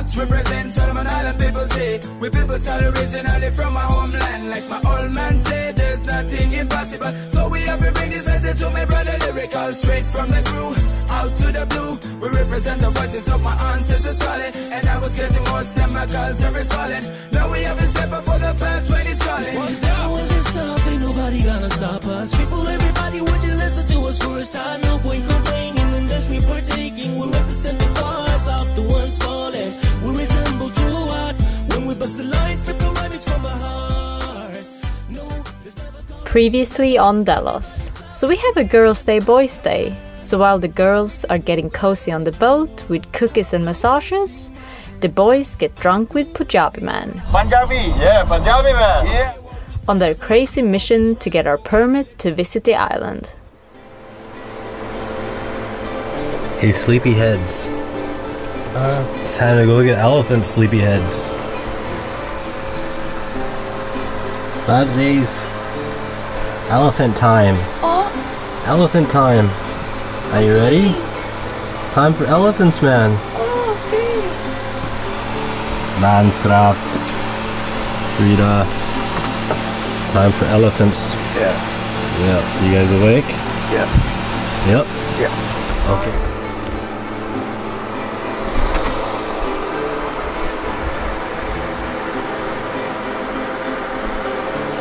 OneTox represent Solomon Island people say. We people start originally from my homeland. Like my old man said, there's nothing impossible. So we have to bring this message to my brother lyrical. Straight from the crew, out to the blue. We represent the voices of my ancestors calling. And I was getting more and my culture is falling. Now we have a step up for the past 20 calling. Once down, once it stop, ain't nobody gonna stop us. People, everybody, would you listen to us for a start? No point complaining in this we partaking. We represent the cause of the ones falling. We resemble true art. When we bust the line, flip the image from the heart. No, there's never gonna... Previously on Delos. So we have a girls' day, boys' day. So while the girls are getting cozy on the boat with cookies and massages, the boys get drunk with Punjabi man. Punjabi, yeah, Punjabi man. Yeah. On their crazy mission to get our permit to visit the island. Hey, sleepyheads. It's time to go look at elephants, sleepyheads. Babsies. Elephant time. Elephant time. Are you ready? Time for elephants, man. Manscraft. Rita. It's time for elephants. Yeah. Yeah. You guys awake? Yeah. Yep. Yeah. Okay.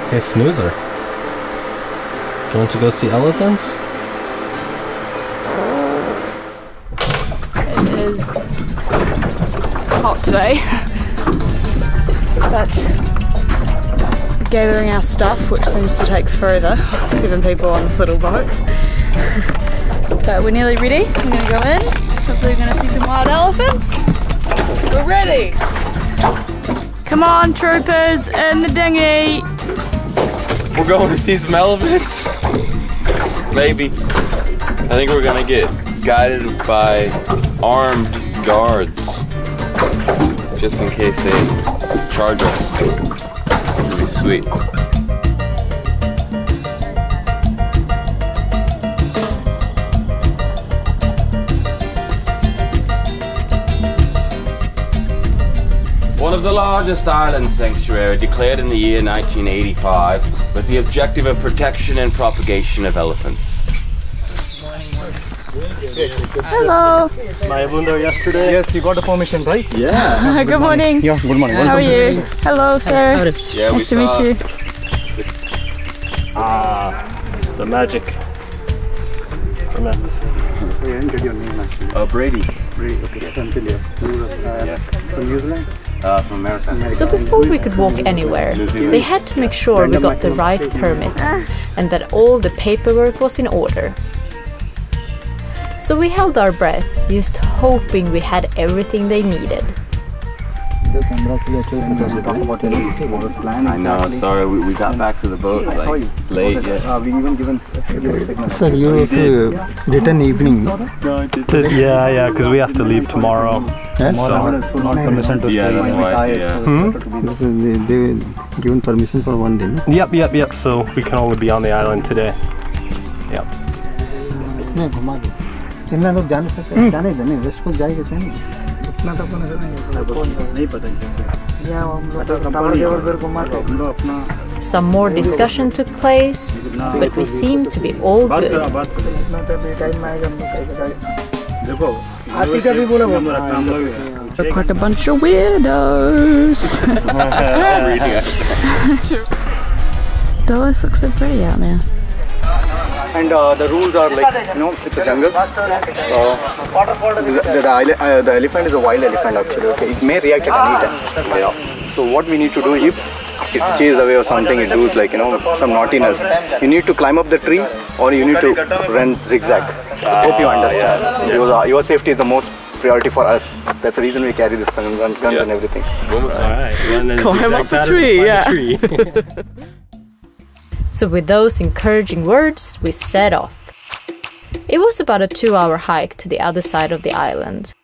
Hey, Snoozer. Do you want to go see elephants? It is hot today, but gathering our stuff, which seems to take forever. 7 people on this little boat. But we're nearly ready. We're gonna go in. Hopefully we're gonna see some wild elephants. We're ready! Come on, troopers, in the dinghy! We're going to see some elephants? Maybe. I think we're gonna get guided by armed guards. Just in case they charge us. It'll be sweet. One of the largest island sanctuary declared in the year 1985 with the objective of protection and propagation of elephants. Hello! My blunder yesterday. Yes, you got the permission, right? Yeah. Good morning. Yeah, good morning. How are you? Hello, sir. Yeah, nice to meet you. The magic. Your name actually. Brady. Brady, okay. From New Zealand? From America. So before we could walk anywhere, they had to make sure we got the right permit and that all the paperwork was in order. So we held our breaths, just hoping we had everything they needed. I know, sorry, we got back to the boat like late. We even given Sir, you have to return evening. Yeah, because we have to leave tomorrow. Yes? not permission to Yeah, that's why, yeah. They given permission for 1 day. No? Yep. So we can only be on the island today. Yep. Some more discussion took place, but we seemed to be all good. Quite a bunch of weirdos. Delos looks so pretty out there. And the rules are like, it's a jungle. The elephant is a wild elephant actually. Okay, it may react at any time. Yeah. So what we need to do, if it chases away or something, it does like some naughtiness, you need to climb up the tree or you need to run zigzag. Hope you understand. Your safety is the most priority for us. That's the reason we carry this guns and everything. Alright. Climb up the tree, yeah. So with those encouraging words, we set off. It was about a 2-hour hike to the other side of the island.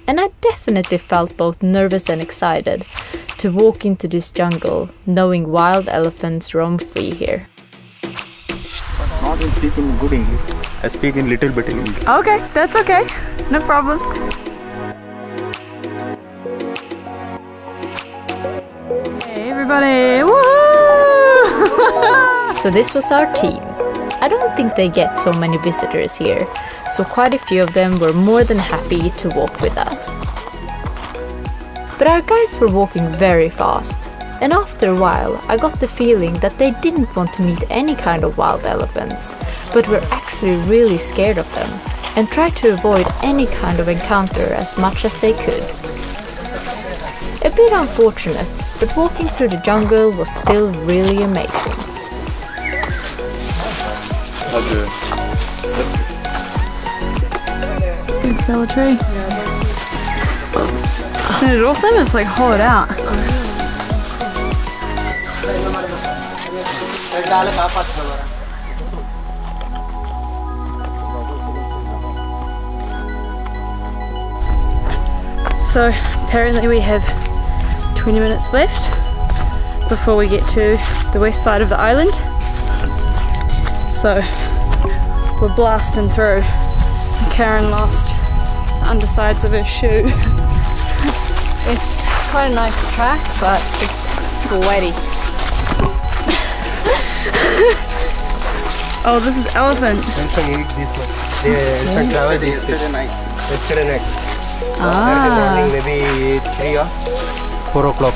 And I definitely felt both nervous and excited to walk into this jungle, knowing wild elephants roam free here. Not speak in good English. I speak in little bit in English. Okay, that's okay. No problem. everybody! Woohoo! So this was our team. I don't think they get so many visitors here, so quite a few of them were more than happy to walk with us. But our guys were walking very fast, and after a while I got the feeling that they didn't want to meet any kind of wild elephants, but were actually really scared of them, and tried to avoid any kind of encounter as much as they could. A bit unfortunate, but walking through the jungle was still really amazing. Big fella tree. Isn't it awesome? It's like hollowed out. So apparently we have 20 minutes left before we get to the west side of the island. So we're blasting through. Karen lost the undersides of her shoe. It's quite a nice track, but it's sweaty. Oh, this is elephant. Elephant eat this one. Elephant travel this yesterday night. Saturday morning, maybe 3 or 4 o'clock.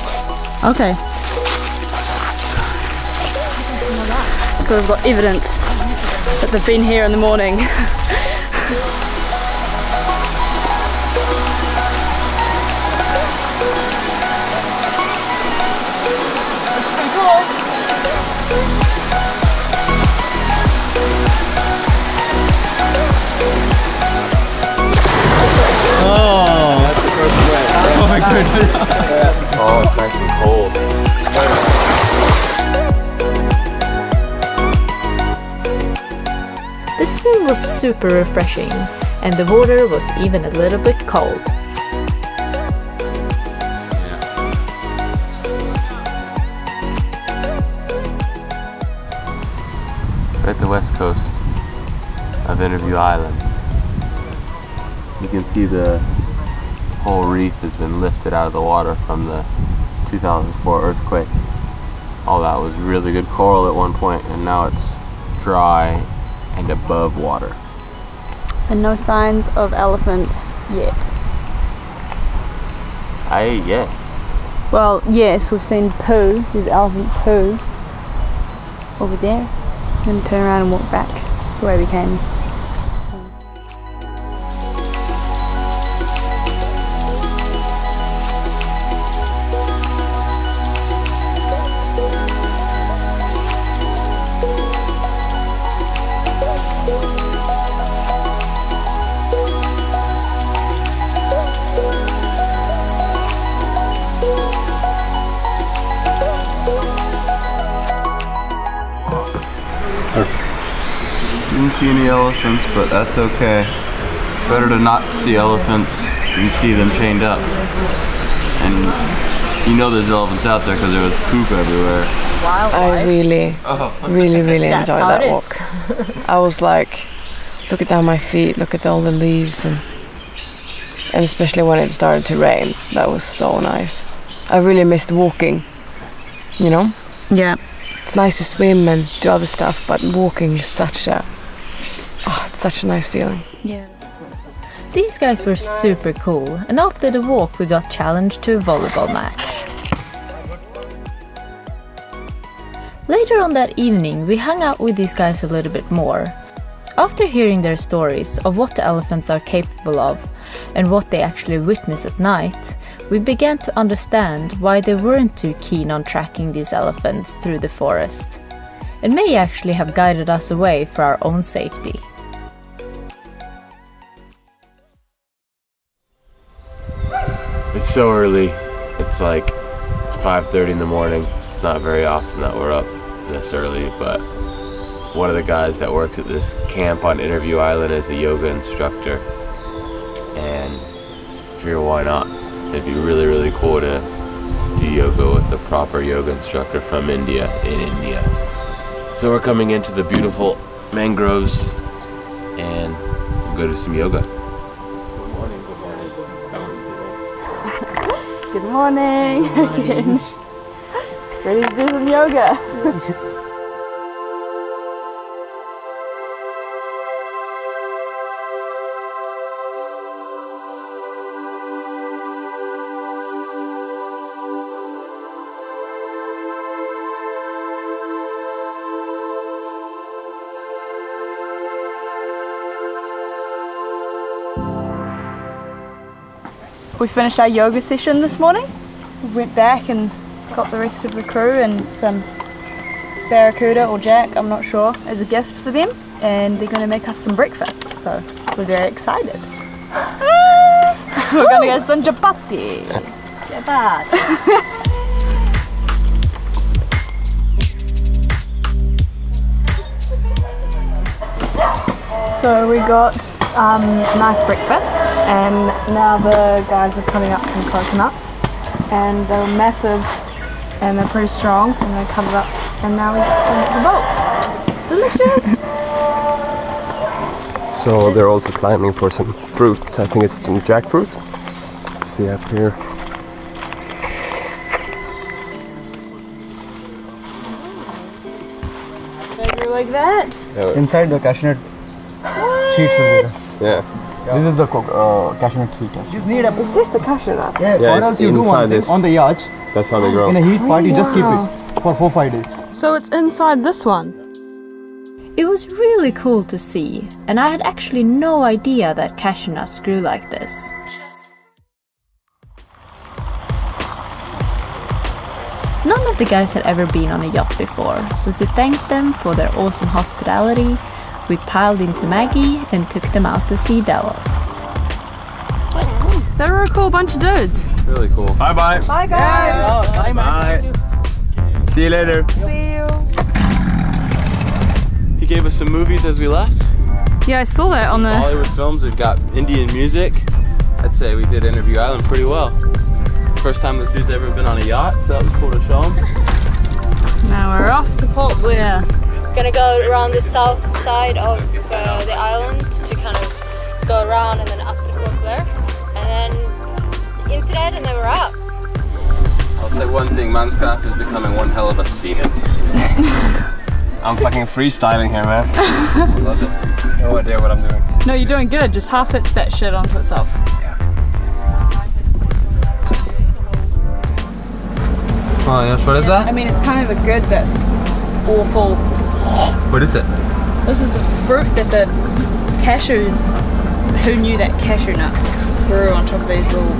Okay. So we've got evidence that they've been here in the morning. Oh, that's the first wet. Oh my goodness. Oh, it's nice and cold. The swim was super refreshing, and the water was even a little bit cold. We're at the west coast of Interview Island. You can see the whole reef has been lifted out of the water from the 2004 earthquake. All that was really good coral at one point, and now it's dry and above water. And no signs of elephants yet. Yes. Well, yes, we've seen poo. There's elephant poo over there. I'm going to turn around and walk back the way we came. Didn't see any elephants, but that's okay. Better to not see elephants than see them chained up. And you know there's elephants out there because there was poop everywhere. I really enjoyed that walk. I was like, look at down my feet, look at all the leaves, and especially when it started to rain. That was so nice. I really missed walking, you know? Yeah. It's nice to swim and do other stuff, but walking is such a nice feeling. Yeah. These guys were super cool, and after the walk we got challenged to a volleyball match. Later on that evening we hung out with these guys a little bit more. After hearing their stories of what the elephants are capable of and what they actually witness at night, we began to understand why they weren't too keen on tracking these elephants through the forest, and may actually have guided us away for our own safety. It's so early. It's like 5:30 in the morning. It's not very often that we're up this early, but one of the guys that works at this camp on Interview Island is a yoga instructor, and figure why not? It'd be really, really cool to do yoga with a proper yoga instructor from India in India. So we're coming into the beautiful mangroves and we'll go do some yoga. Good morning. Ready to do some yoga. We finished our yoga session this morning. We went back and got the rest of the crew and some barracuda or jack, I'm not sure, as a gift for them, and they're going to make us some breakfast, so we're very excited. We're going to get some chapati. So we got nice breakfast, and now the guys are cutting up some coconuts, and they're massive and they're pretty strong, and they cut it up, and now we get the boat. Delicious! So they're also climbing for some fruit. I think it's some jackfruit. See up here. Like that? Yeah. Inside the cashew sheets will be there. Yeah. This is the cashew nut seat. Is this the cashew nut? Yeah, Yeah, or else it's you do one inside thing this. on the yacht. That's how they grow. In a heat part, you just keep it for 4-5 days. So it's inside this one. It was really cool to see, and I had actually no idea that cashew nuts grew like this. None of the guys had ever been on a yacht before, so to thank them for their awesome hospitality, we piled into Maggie and took them out to see Delos. They were a cool bunch of dudes. Really cool. Bye bye. Bye guys! Bye, Max. Bye. See you later. See you! He gave us some movies as we left. Yeah, I saw that on the... Hollywood films. We've got Indian music. I'd say we did Interview Island pretty well. First time this dude's ever been on a yacht, so that was cool to show him. Now we're off to Port Blair. Gonna go around the south side of the island to kind of go around and then up to Port Blair, and then the internet, and then we're out. I'll say one thing, Manscraft is becoming one hell of a seaman. I'm fucking freestyling here, man. I love it. No idea what I'm doing. No, you're doing good. Just half hitch that shit onto itself. Oh yes, what is that? I mean, it's kind of a good but awful. What is it? This is the fruit that the cashew. Who knew that cashew nuts grew on top of these little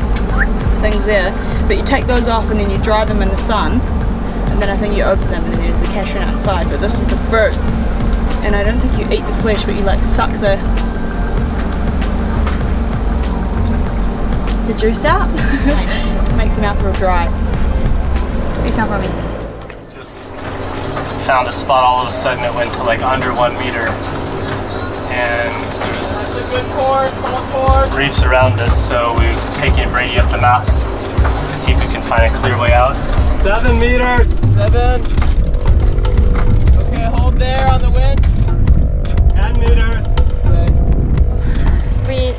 things there? But you take those off and then you dry them in the sun, and then I think you open them and then there's the cashew nut inside. But this is the fruit, and I don't think you eat the flesh, but you like suck the juice out. Makes your mouth real dry. Take some from me. Just found a spot all of a sudden. It went to like under 1 meter, and there's reefs around us, so we've taken Brady up the mast to see if we can find a clear way out. 7 meters! 7! Okay, hold there on the wind. 10 meters! Okay. We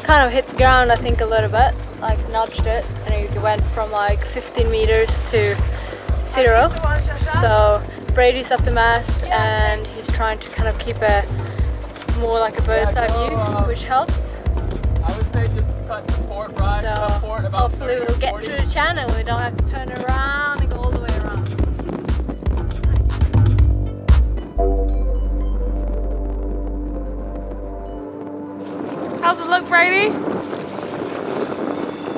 kind of hit the ground, I think, a little bit, like nudged it, and it went from like 15 meters to 0. So Brady's up the mast and he's trying to kind of keep a more like a bird's eye view, which helps. I would say just cut to port, right? So cut port about hopefully 30, we'll get 40. through the channel. We don't have to turn around and go all the way around. How's it look, Brady?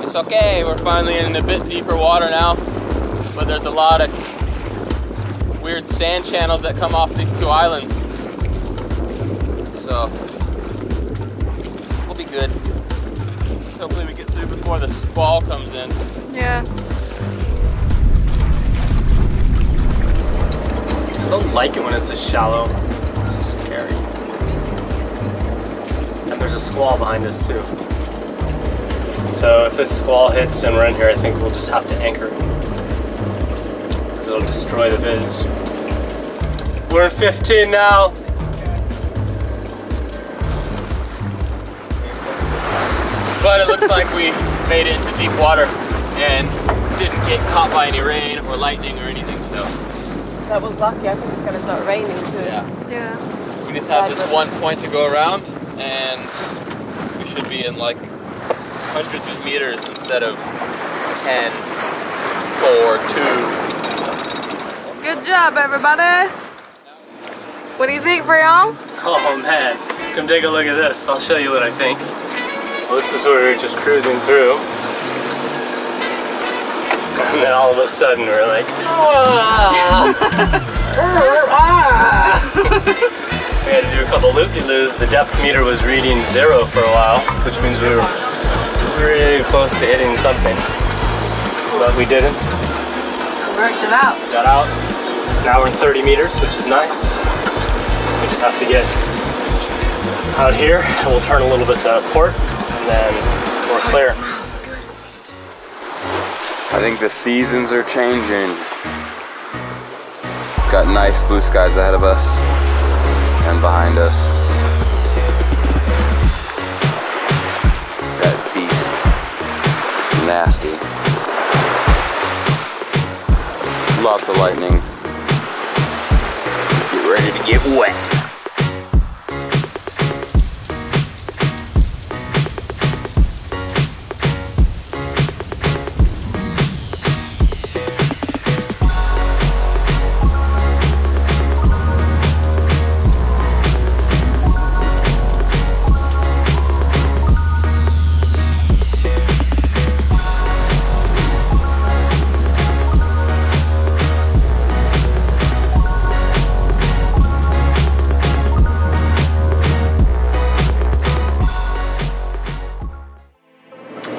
It's okay, we're finally in a bit deeper water now, but there's a lot of weird sand channels that come off these 2 islands. So, we'll be good. So hopefully we get through before the squall comes in. Yeah. I don't like it when it's this shallow. It's scary. And there's a squall behind us too. So if this squall hits and we're in here, I think we'll just have to anchor. Because it'll destroy the viz. We're in 15 now. But it looks like we made it into deep water. And didn't get caught by any rain or lightning or anything, so. That was lucky. I think it's gonna start raining soon. Yeah. We just have this one point to go around, and we should be in like hundreds of meters instead of 10, 4, 2. Good job, everybody. What do you think, Brian? Oh man, come take a look at this. I'll show you what I think. Well, this is where we were just cruising through. And then all of a sudden we're like, we had to do a couple loop-de-loos. The depth meter was reading 0 for a while, which means we were really close to hitting something. But we didn't. Worked it out. Got out. Now we're in 30 meters, which is nice. We just have to get out here, and we'll turn a little bit to port, and then we're clear. I think the seasons are changing. Got nice blue skies ahead of us and behind us. That beast. Nasty. Lots of lightning. Get ready to get wet.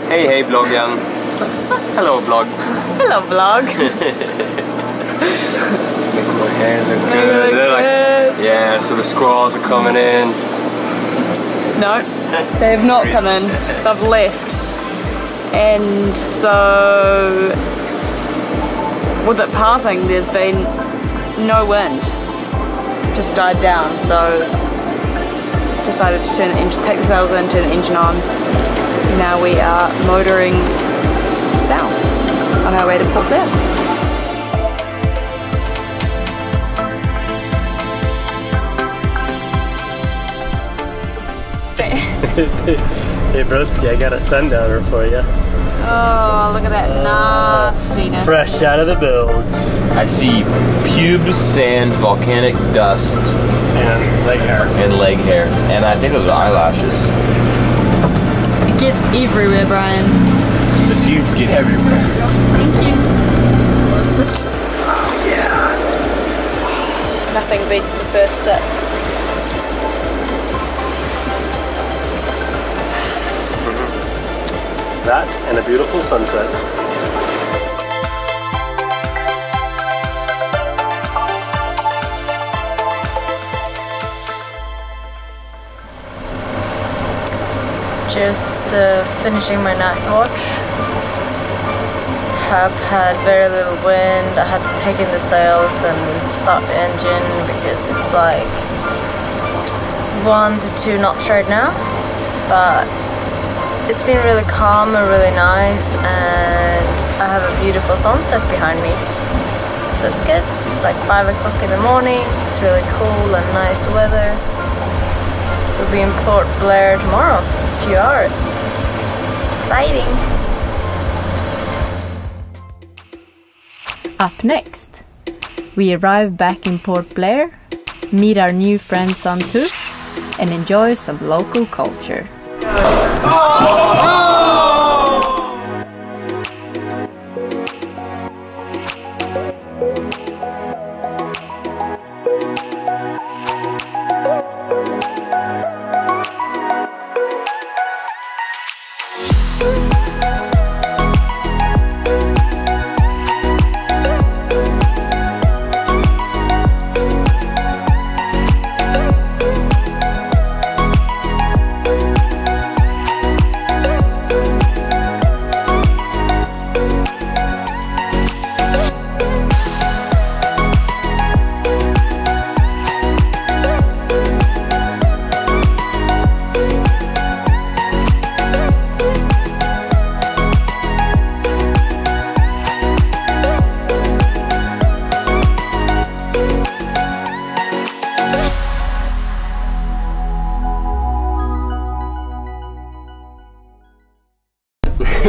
Hey bloggen. Hello blog. Hello, vlog. Make my hair look good. They're like, yeah, so the squalls are coming in. No, they have not come in. They've left. And so, with it passing, there's been no wind. Just died down, so decided to turn the engine, take the sails in, turn the engine on. Now we are motoring south on our way to Port Blair. Hey broski, I got a sundowner for you. Oh, look at that nastiness. Fresh out of the bilge. I see pubes, sand, volcanic dust, And leg hair. and leg hair. And I think those are eyelashes. It gets everywhere, Brian. The pubes get everywhere. Thank you. Oh yeah. Nothing beats the first sip. That and a beautiful sunset. Just finishing my night watch. Have had very little wind. I had to take in the sails and start the engine because it's like 1 to 2 knots right now. But it's been really calm and really nice, and I have a beautiful sunset behind me. So it's good. It's like 5 o'clock in the morning. It's really cool and nice weather. We'll be in Port Blair tomorrow. Few hours. Exciting. Up next, we arrive back in Port Blair, meet our new friends on tour, and enjoy some local culture.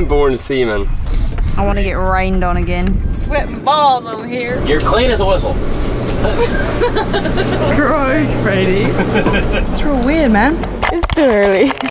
born seaman. I want to get rained on again. Sweating balls over here. You're clean as a whistle. Gross, Brady. It's real weird, man. It's too early.